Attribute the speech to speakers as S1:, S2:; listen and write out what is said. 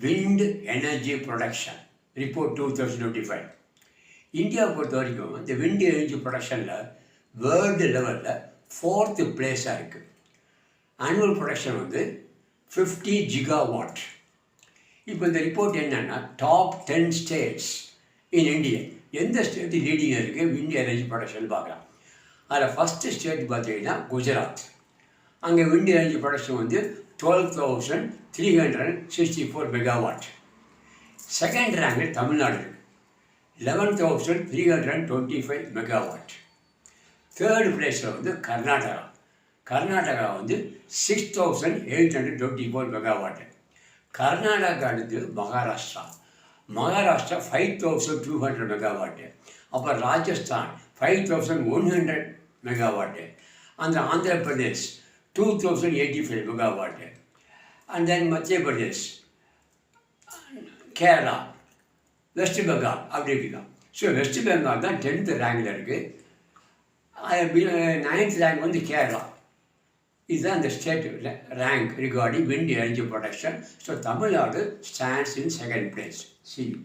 S1: wind energy production report 2025. இந்தியாவை பொறுத்த வரைக்கும் இந்த விண்ட் எனர்ஜி ப்ரொடக்ஷனில் வேர்ல்டு லெவலில் 4th பிளேஸாக இருக்குது. ஆனுவல் ப்ரொடக்ஷன் வந்து 50 gigawatt. இப்போ இந்த ரிப்போர்ட் என்னென்னா டாப் 10 ஸ்டேட்ஸ் இன் இந்தியா, எந்த ஸ்டேட்டு லீடிங்காக இருக்குது விண்ட் எனர்ஜி ப்ரொடக்ஷன் பார்க்கலாம். அதில் ஃபஸ்ட்டு ஸ்டேட் பார்த்தீங்கன்னா குஜராத். அங்கே விண்ட் எனர்ஜி ப்ரொடக்ஷன் வந்து 12,364 மெகாவாட். செகண்ட் ரேங்கில் தமிழ்நாடு இருக்குது, 11,325 மெகாவாட். தேர்டு பிளேஸில் வந்து கர்நாடகா வந்து 6,824 மெகாவாட்டு. கர்நாடகா அடுத்து மகாராஷ்டிரா 5,200 மெகாவாட்டு. அப்புறம் ராஜஸ்தான் 5,100 மெகாவாட்டு. அந்த Andhra Pradesh 2,085 megawatt. And then மத்திய பிரதேஷ், கேரளா, வெஸ்ட் பெங்கால் அப்படி இருக்குதான். ஸோ வெஸ்ட் பெங்கால் தான் 10th ரேங்கில் இருக்குது. 9th ரேங்க் வந்து கேரளா. இதுதான் இந்த state rank regarding wind energy production. So Tamil Nadu stands in second place. C you.